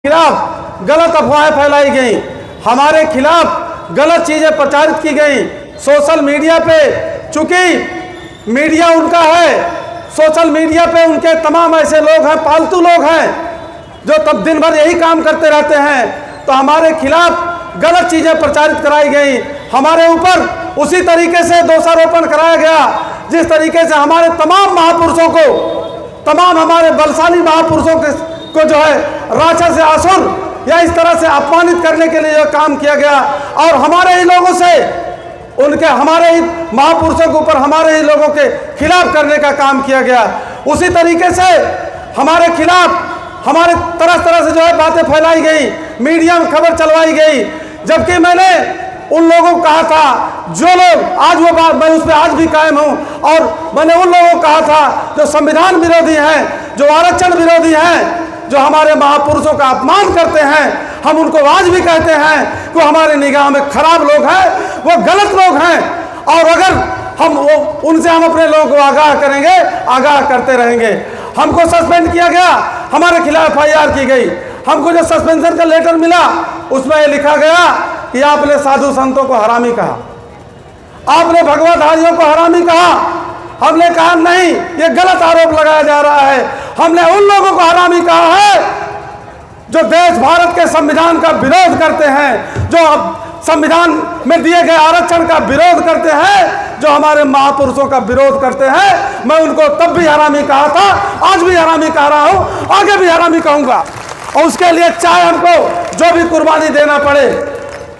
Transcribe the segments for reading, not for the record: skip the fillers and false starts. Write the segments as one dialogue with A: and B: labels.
A: खिलाफ गलत अफवाहें फैलाई गई, हमारे खिलाफ गलत चीज़ें प्रचारित की गई सोशल मीडिया पे। चूंकि मीडिया उनका है, सोशल मीडिया पे उनके तमाम ऐसे लोग हैं, पालतू लोग हैं जो तब दिन भर यही काम करते रहते हैं, तो हमारे खिलाफ गलत चीज़ें प्रचारित कराई गई, हमारे ऊपर उसी तरीके से दोषारोपण कराया गया जिस तरीके से हमारे तमाम महापुरुषों को, तमाम हमारे बलशाली महापुरुषों को जो है राक्षस से असुर या इस तरह से अपमानित करने के लिए जो काम किया गया और हमारे ही लोगों से उनके, हमारे ही महापुरुषों के ऊपर हमारे ही लोगों के खिलाफ करने का काम किया गया। उसी तरीके से हमारे खिलाफ हमारे तरह तरह से जो है बातें फैलाई गई, मीडिया में खबर चलवाई गई, जबकि मैंने उन लोगों को कहा था, जो लोग आज वो बात मैं उस पर आज भी कायम हूँ, और मैंने उन लोगों को कहा था जो संविधान विरोधी हैं, जो आरक्षण विरोधी हैं, जो हमारे महापुरुषों का अपमान करते हैं, हम उनको आज भी कहते हैं कि हमारे निगाह में खराब लोग हैं, वो गलत लोग हैं, और अगर हम उनसे हम अपने लोगों को आगाह करेंगे, आगाह करते रहेंगे। हमको सस्पेंड किया गया, हमारे खिलाफ FIR की गई, हमको जो सस्पेंशन का लेटर मिला उसमें लिखा गया कि आपने साधु संतों को हरामी कहा, आपने भगवतधारियों को हरामी कहा। हमने कहा नहीं, ये गलत आरोप लगाया जा रहा है। हमने उन लोगों को हरामी कहा है जो देश भारत के संविधान का विरोध करते हैं, जो संविधान में दिए गए आरक्षण का विरोध करते हैं, जो हमारे महापुरुषों का विरोध करते हैं। मैं उनको तब भी हरामी कहा था, आज भी हरामी कह रहा हूं, आगे भी हरामी कहूंगा, और उसके लिए चाहे हमको जो भी कुर्बानी देना पड़े,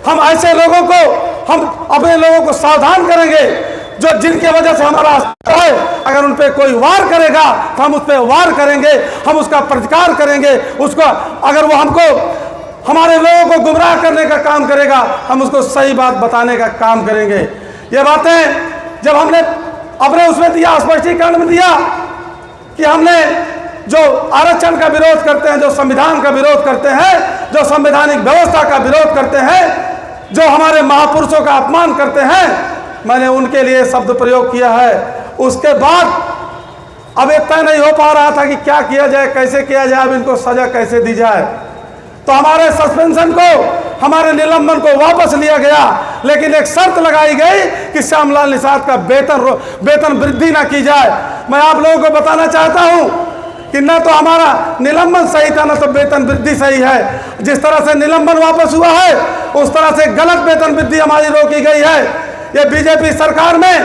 A: हम ऐसे लोगों को, हम अपने लोगों को सावधान करेंगे जो जिनके वजह से हमारा है, अगर उन पर कोई वार करेगा तो हम उस पर वार करेंगे, हम उसका प्रतिकार करेंगे। उसको अगर वो हमको हमारे लोगों को गुमराह करने का काम करेगा, हम उसको सही बात बताने का काम करेंगे। ये बातें जब हमने अपने उसमें दिया, स्पष्टीकरण में दिया कि हमने जो आरक्षण का विरोध करते हैं, जो संविधान का विरोध करते हैं, जो संवैधानिक व्यवस्था का विरोध करते हैं, जो हमारे महापुरुषों का अपमान करते हैं, मैंने उनके लिए शब्द प्रयोग किया है। उसके बाद अब ये तय नहीं हो पा रहा था कि क्या किया जाए, कैसे किया जाए, अब इनको सजा कैसे दी जाए। तो हमारे सस्पेंशन को, हमारे निलंबन को वापस लिया गया, लेकिन एक शर्त लगाई गई कि श्यामलाल निषाद का वेतन वृद्धि ना की जाए। मैं आप लोगों को बताना चाहता हूं कि न तो हमारा निलंबन सही था, न तो वेतन वृद्धि सही है। जिस तरह से निलंबन वापस हुआ है, उस तरह से गलत वेतन वृद्धि हमारी रोकी गई है। ये बीजेपी सरकार में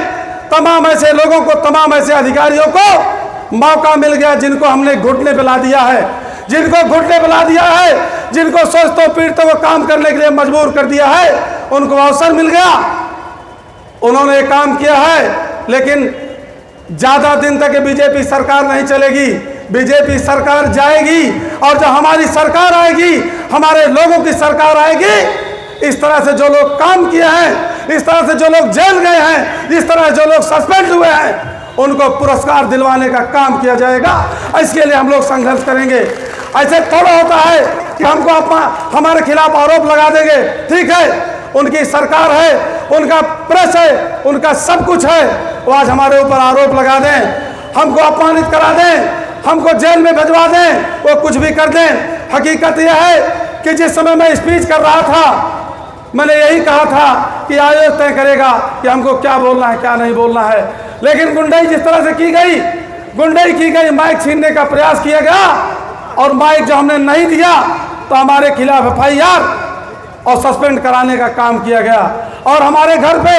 A: तमाम ऐसे लोगों को, तमाम ऐसे अधिकारियों को मौका मिल गया जिनको हमने घुटने पे ला दिया है, जिनको घुटने पे ला दिया है, जिनको सोचतों पीड़ितों को काम करने के लिए मजबूर कर दिया है, उनको अवसर मिल गया, उन्होंने काम किया है। लेकिन ज्यादा दिन तक बीजेपी सरकार नहीं चलेगी, बीजेपी सरकार जाएगी, और जब हमारी सरकार आएगी, हमारे लोगों की सरकार आएगी, इस तरह से जो लोग काम किए हैं, इस तरह से जो लोग जेल गए हैं, इस तरह जो लोग सस्पेंड हुए हैं, उनको पुरस्कार दिलवाने का काम किया जाएगा। इसके लिए हम लोग संघर्ष करेंगे। ऐसे थोड़ा होता है कि हमको हमारे खिलाफ आरोप लगा देंगे, ठीक है, उनकी सरकार है, उनका प्रेस है, उनका सब कुछ है, वो आज हमारे ऊपर आरोप लगा दें, हमको अपमानित करा दें, हमको जेल में भिजवा दें, वो कुछ भी कर दें। हकीकत यह है कि जिस समय मैं स्पीच कर रहा था, मैंने यही कहा था कि आयोग तय करेगा कि हमको क्या बोलना है, क्या नहीं बोलना है। लेकिन गुंडाई जिस तरह से की गई, गुंडाई की गई, माइक छीनने का प्रयास किया गया, और माइक जो हमने नहीं दिया तो हमारे खिलाफ FIR और सस्पेंड कराने का काम किया गया। और हमारे घर पे,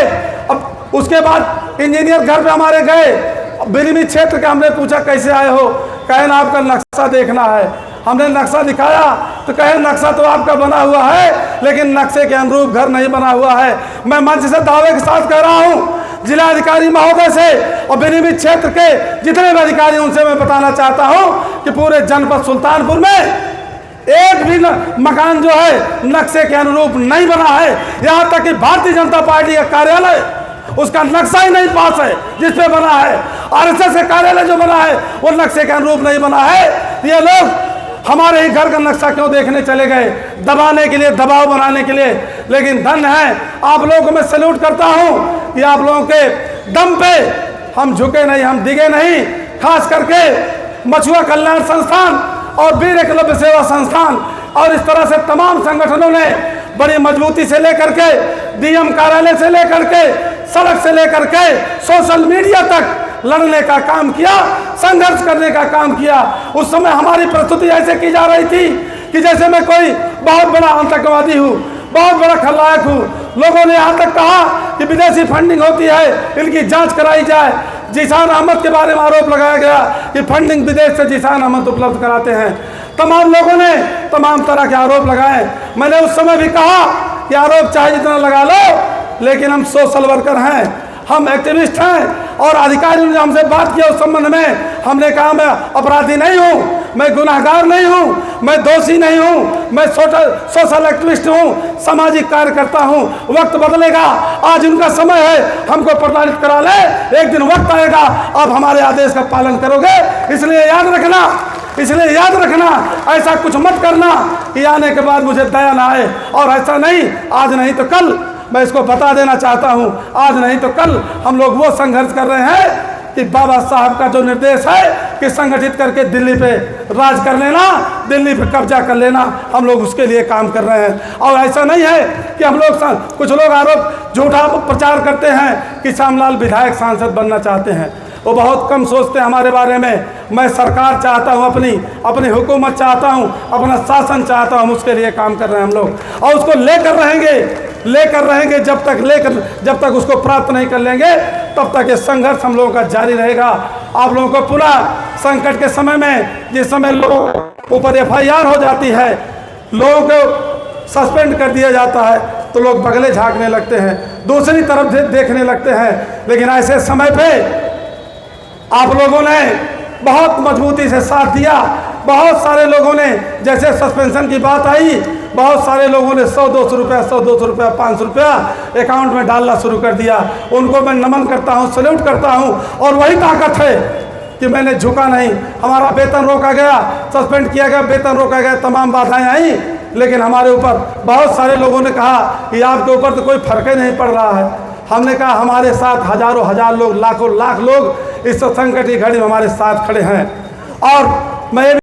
A: अब उसके बाद इंजीनियर घर पे हमारे गए, बिलिमी क्षेत्र के, हमने पूछा कैसे आए हो, कहे ना आपका नक्शा देखना है। हमने नक्शा दिखाया तो कहे नक्शा तो आपका बना हुआ है, लेकिन नक्शे के अनुरूप घर नहीं बना हुआ है। मैं मंच से दावे के साथ कह रहा हूँ, जिला अधिकारी महोदय से और बिलिमी क्षेत्र के जितने भी अधिकारी, उनसे मैं बताना चाहता हूँ कि पूरे जनपद सुल्तानपुर में एक भी मकान जो है नक्शे के अनुरूप नहीं बना है। यहाँ तक कि भारतीय जनता पार्टी का कार्यालय, उसका नक्शा ही नहीं पास है जिसपे बना है। RSS का कार्यालय जो बना है वो नक्शे के अनुरूप नहीं बना है। ये लोग हमारे ही घर का नक्शा क्यों देखने चले गए, दबाने के लिए, दबाव बनाने के लिए। लेकिन धन्य है, आप लोगों को मैं सैल्यूट करता हूँ कि आप लोगों के दम पे हम झुके नहीं, हम दिगे नहीं। खास करके मछुआ कल्याण संस्थान और वीर एकलव्य सेवा संस्थान, और इस तरह से तमाम संगठनों ने बड़ी मजबूती से लेकर के डीएम कार्यालय से लेकर के सड़क से लेकर के सोशल मीडिया तक लड़ने का काम किया, संघर्ष करने का काम किया। उस समय हमारी प्रस्तुति ऐसे की जा रही थी कि जैसे मैं कोई बहुत बड़ा आतंकवादी हूँ, बहुत बड़ा खलनायक हूँ। लोगों ने यहाँ तक कहा कि विदेशी फंडिंग होती है, इनकी जांच कराई जाए। जीशान अहमद के बारे में आरोप लगाया गया कि फंडिंग विदेश से जीशान अहमद उपलब्ध कराते हैं। तमाम लोगों ने तमाम तरह के आरोप लगाए। मैंने उस समय भी कहा कि आरोप चाहे जितना लगा लो, लेकिन हम सोशल वर्कर हैं, हम एक्टिविस्ट हैं। और अधिकारियों ने हमसे बात किया उस संबंध में, हमने कहा मैं अपराधी नहीं हूँ, मैं गुनाहगार नहीं हूँ, मैं दोषी नहीं हूँ, मैं सोशल एक्टिविस्ट हूँ, सामाजिक कार्यकर्ता हूँ। वक्त बदलेगा, आज उनका समय है, हमको प्रताड़ित करा ले, एक दिन वक्त आएगा आप हमारे आदेश का पालन करोगे। इसलिए याद रखना, ऐसा कुछ मत करना कि आने के बाद मुझे दया ना आए। और ऐसा नहीं, आज नहीं तो कल, मैं इसको बता देना चाहता हूं, आज नहीं तो कल हम लोग वो संघर्ष कर रहे हैं कि बाबा साहब का जो निर्देश है कि संगठित करके दिल्ली पे राज कर लेना, दिल्ली पे कब्जा कर लेना, हम लोग उसके लिए काम कर रहे हैं। और ऐसा नहीं है कि हम लोग, कुछ लोग आरोप झूठा प्रचार करते हैं कि श्यामलाल विधायक सांसद बनना चाहते हैं। वो बहुत कम सोचते हैं हमारे बारे में। मैं सरकार चाहता हूँ, अपनी हुकूमत चाहता हूँ, अपना शासन चाहता हूँ, उसके लिए काम कर रहे हैं हम लोग। और उसको लेकर रहेंगे जब तक उसको प्राप्त नहीं कर लेंगे, तब तक ये संघर्ष हम लोगों का जारी रहेगा। आप लोगों को पुनः संकट के समय में, जिस समय लोगों ऊपर FIR हो जाती है, लोगों को सस्पेंड कर दिया जाता है, तो लोग बगले झाँकने लगते हैं, दूसरी तरफ देखने लगते हैं। लेकिन ऐसे समय पे आप लोगों ने बहुत मजबूती से साथ दिया। बहुत सारे लोगों ने, जैसे सस्पेंशन की बात आई, बहुत सारे लोगों ने 100-200 रुपया, 100-200 रुपया, 500 रुपया अकाउंट में डालना शुरू कर दिया। उनको मैं नमन करता हूँ, सैल्यूट करता हूँ। और वही ताकत है कि मैंने झुका नहीं। हमारा वेतन रोका गया, सस्पेंड किया गया, वेतन रोका गया, तमाम बाधाएं आई, लेकिन हमारे ऊपर बहुत सारे लोगों ने कहा कि आपके ऊपर तो कोई फर्क ही नहीं पड़ रहा है। हमने कहा हमारे साथ हजारों हजार लोग, लाखों लाख लोग इस संकट की घड़ी में हमारे साथ खड़े हैं। और मैं